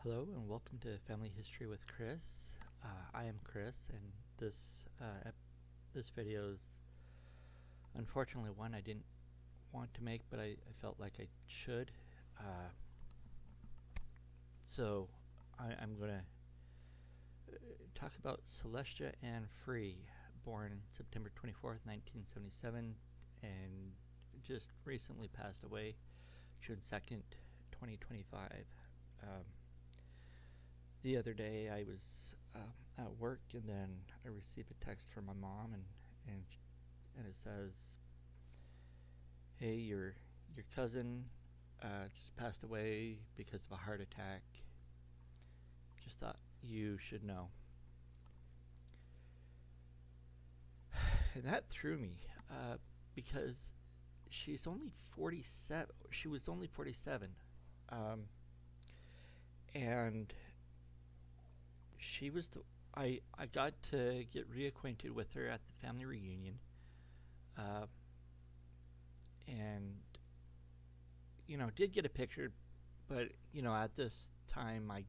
Hello and welcome to Family History with Chris. I am Chris, and this video is unfortunately one I didn't want to make, but I felt like I should. So I'm going to talk about Celestia and Frei, born September 24th, 1977, and just recently passed away June 2nd, 2025. The other day I was at work, and then I received a text from my mom, and it says, "Hey, your cousin just passed away because of a heart attack. Just thought you should know." And that threw me because she's only 47. She was only 47, and she was I got to get reacquainted with her at the family reunion, and did get a picture, but at this time I'm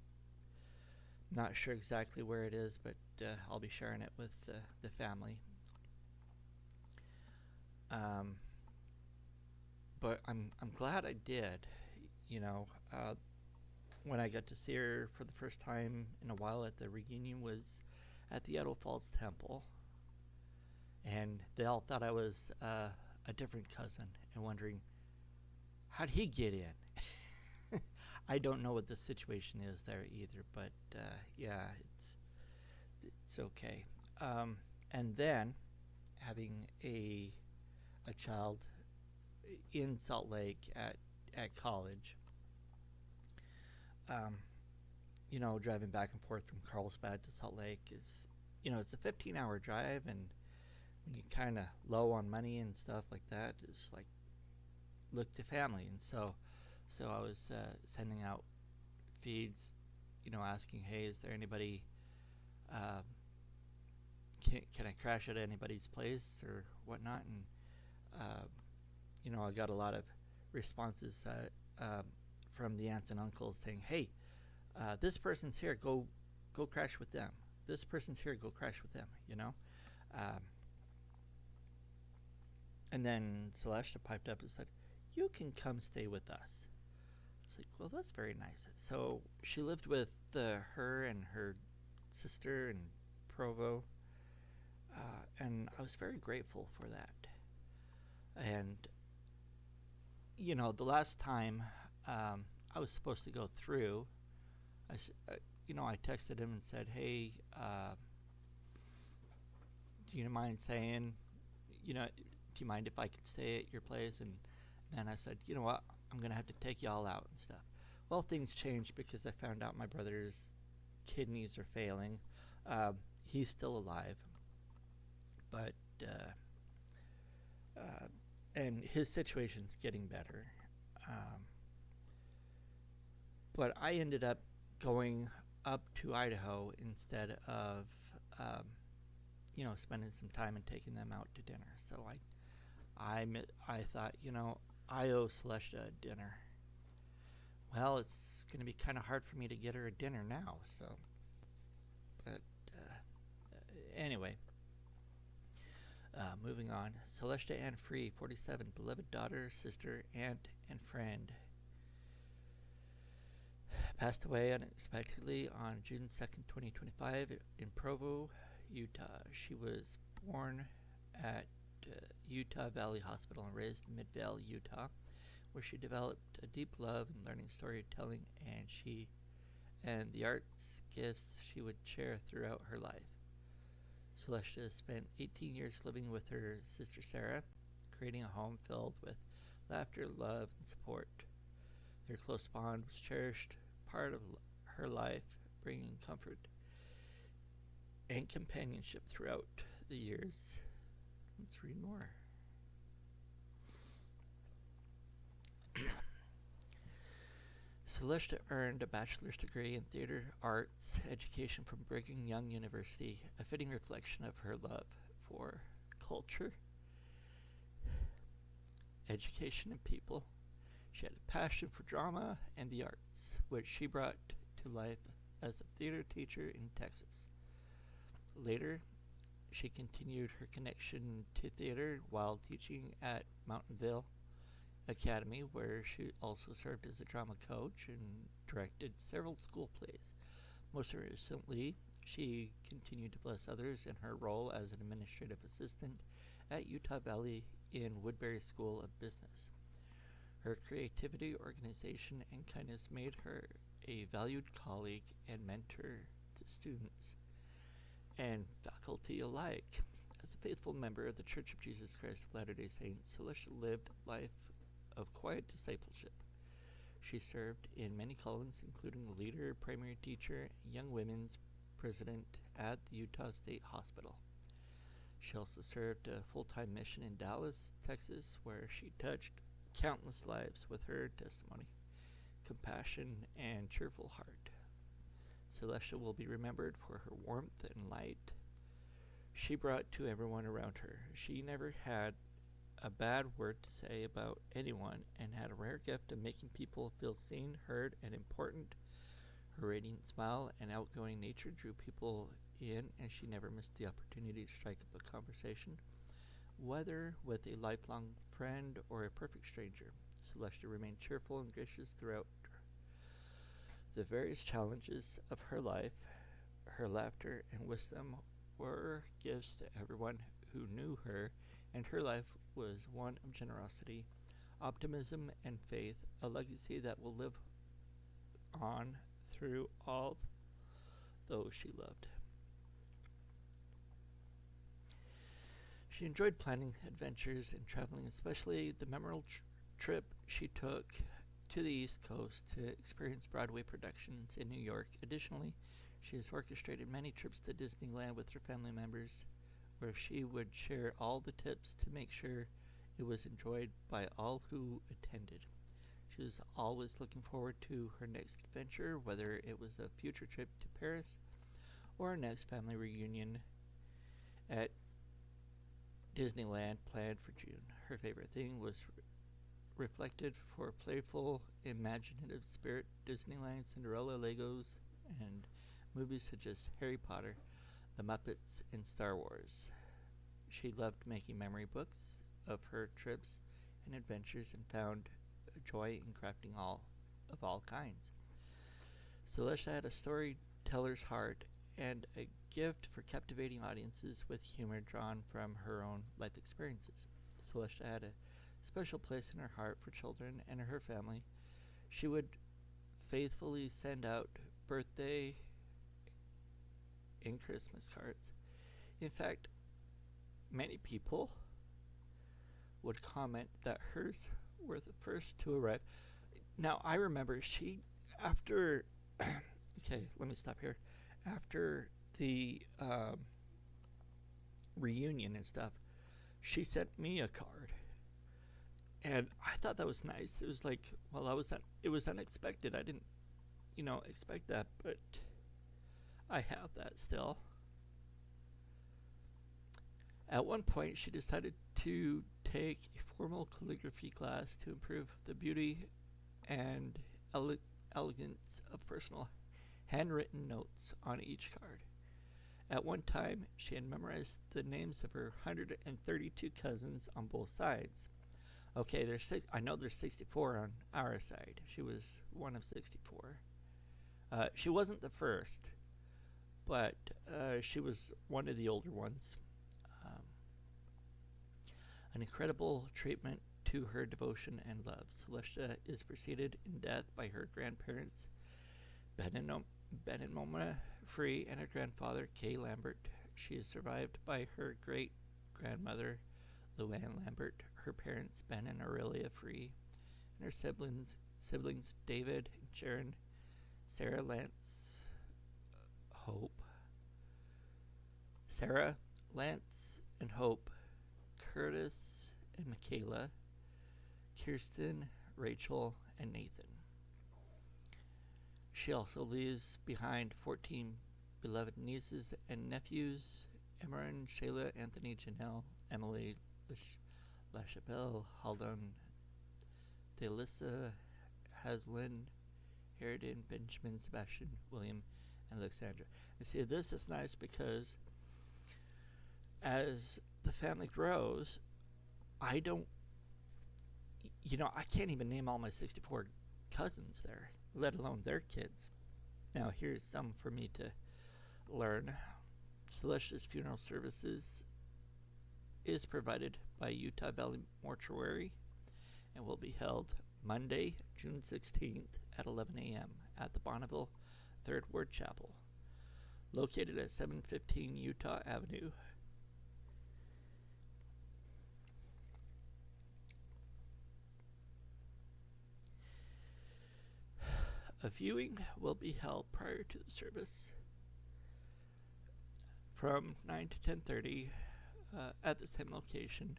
not sure exactly where it is, but I'll be sharing it with the family. But I'm glad I did. When I got to see her for the first time in a while at the reunion was at the Idaho Falls Temple, and they all thought I was a different cousin and wondering, how'd he get in? I don't know what the situation is there either, but yeah, it's okay. And then having a child in Salt Lake at college, driving back and forth from Carlsbad to Salt Lake is, it's a 15-hour drive, and when you're kind of low on money and stuff like that, it's like, look to family. And so I was sending out feeds, asking, hey, is there anybody, can I crash at anybody's place or whatnot? And I got a lot of responses from the aunts and uncles saying, hey, this person's here, go crash with them. This person's here, go crash with them, and then Celestia piped up and said, you can come stay with us. I was like, well, that's very nice. So she lived with her and her sister in Provo, and I was very grateful for that. And the last time I was supposed to go through, I texted him and said, hey, do you mind saying, do you mind if I could stay at your place? And then I said, you know what, I'm going to have to take y'all out and stuff. Well, things changed because I found out my brother's kidneys are failing. He's still alive, but and his situation's getting better. But I ended up going up to Idaho instead of spending some time and taking them out to dinner. So I thought, I owe Celestia a dinner. Well, it's going to be kind of hard for me to get her a dinner now. So, but anyway, moving on. Celestia Ann Frei, 47, beloved daughter, sister, aunt, and friend, passed away unexpectedly on June 2nd, 2025 in Provo, Utah. She was born at Utah Valley Hospital and raised in Midvale, Utah, where she developed a deep love in learning storytelling and the arts gifts she would share throughout her life. Celestia spent 18 years living with her sister Sarah, creating a home filled with laughter, love, and support. Their close bond was cherished part of her life, bringing comfort and companionship throughout the years. Let's read more. Celestia earned a bachelor's degree in theater arts education from Brigham Young University, a fitting reflection of her love for culture, education, and people. She had a passion for drama and the arts, which she brought to to life as a theater teacher in Texas. Later, she continued her connection to theater while teaching at Mountainville Academy, where she also served as a drama coach and directed several school plays. Most recently, she continued to bless others in her role as an administrative assistant at Utah Valley in Woodbury School of Business. Her creativity, organization, and kindness made her a valued colleague and mentor to students and faculty alike. As a faithful member of the Church of Jesus Christ of Latter-day Saints, Celestia lived a life of quiet discipleship. She served in many callings, including leader, primary teacher, young women's president at the Utah State Hospital. She also served a full-time mission in Dallas, Texas, where she touched countless lives with her testimony, compassion, and cheerful heart. Celestia will be remembered for her warmth and light she brought to everyone around her. She never had a bad word to say about anyone and had a rare gift of making people feel seen, heard, and important. Her radiant smile and outgoing nature drew people in, and she never missed the opportunity to strike up a conversation, whether with a lifelong friend or a perfect stranger. Celestia remained cheerful and gracious throughout the various challenges of her life. Her laughter and wisdom were gifts to everyone who knew her, and her life was one of generosity, optimism, and faith, a legacy that will live on through all those she loved. She enjoyed planning adventures and traveling, especially the memorable trip she took to the East Coast to experience Broadway productions in New York. Additionally, she has orchestrated many trips to Disneyland with her family members, where she would share all the tips to make sure it was enjoyed by all who attended. She was always looking forward to her next adventure, whether it was a future trip to Paris or a next family reunion at Disneyland planned for June. Her favorite thing was reflected for playful, imaginative spirit Disneyland, Cinderella, Legos, and movies such as Harry Potter, The Muppets, and Star Wars. She loved making memory books of her trips and adventures and found joy in crafting of all kinds. Celestia had a storyteller's heart and a gift for captivating audiences with humor drawn from her own life experiences. Celestia had a special place in her heart for children and her family. She would faithfully send out birthday and Christmas cards. In fact, many people would comment that hers were the first to arrive. Now, I remember after, okay, let me stop here. After the reunion and stuff, she sent me a card. And I thought that was nice. It was like, well, it was unexpected. I didn't, expect that, but I have that still. At one point, she decided to take a formal calligraphy class to improve the beauty and elegance of personal handwritten notes on each card. At one time, she had memorized the names of her 132 cousins on both sides. Okay, I know there's 64 on our side. She was one of 64. She wasn't the first, but she was one of the older ones. An incredible treatment to her devotion and love. Celestia is preceded in death by her grandparents, Ben and Mona Frei, and her grandfather, Kay Lambert. She is survived by her great-grandmother, Luann Lambert, her parents, Ben and Aurelia Frei, and her siblings David and Sharon, Sarah, Lance, and Hope, Curtis and Michaela, Kirsten, Rachel, and Nathan. She also leaves behind 14 beloved nieces and nephews: Emeron, Shayla, Anthony, Janelle, Emily, LaChapelle, Haldon, Thalissa, Haslin, Harridan, Benjamin, Sebastian, William, and Alexandra. And see, this is nice because as the family grows, I don't, I can't even name all my 64 cousins there, let alone their kids. Now, here's some for me to learn. Celestia's funeral services is provided by Utah Valley Mortuary and will be held Monday, June 16th at 11 a.m. at the Bonneville 3rd Ward Chapel, located at 715 Utah Avenue. A viewing will be held prior to the service from 9 to 10:30 at the same location.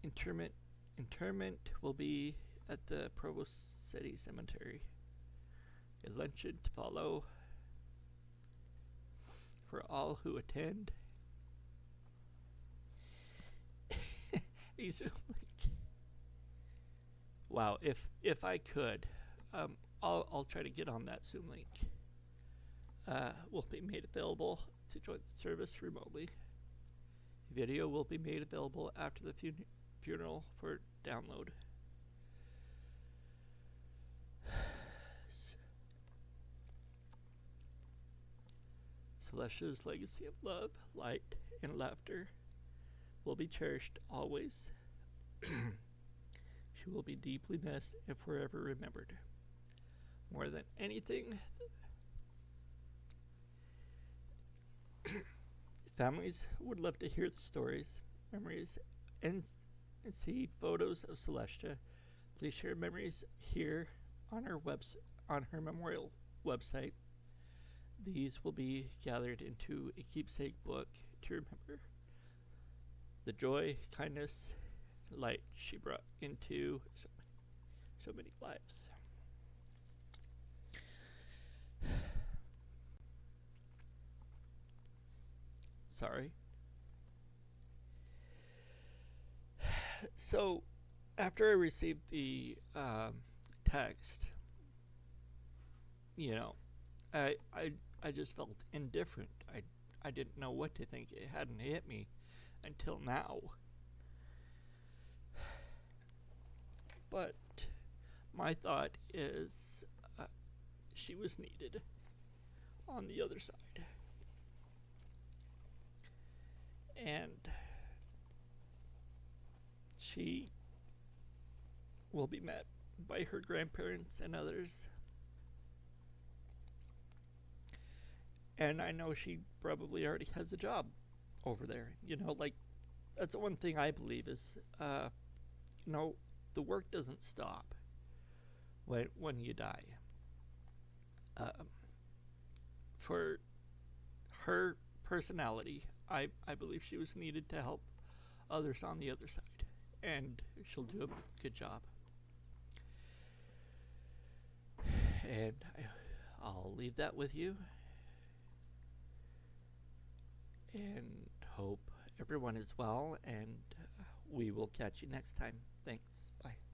Interment will be at the Provo City Cemetery. A luncheon to follow for all who attend. Wow, if I could, I'll try to get on that Zoom link. Will be made available to join the service remotely. Video will be made available after the funeral for download. Celestia's legacy of love, light, and laughter will be cherished always. She will be deeply missed and forever remembered. More than anything, families would love to hear the stories, memories, and see photos of Celestia. Please share memories here on her memorial website. These will be gathered into a keepsake book to remember the joy, kindness, light she brought into so many lives. Sorry. So, after I received the text, I just felt indifferent. I didn't know what to think. It hadn't hit me until now. But my thought is she was needed on the other side. And she will be met by her grandparents and others. And I know she probably already has a job over there. That's the one thing I believe is, the work doesn't stop when you die. For her personality, I believe she was needed to help others on the other side, and she'll do a good job. And I'll leave that with you, and hope everyone is well, and we will catch you next time. Thanks. Bye.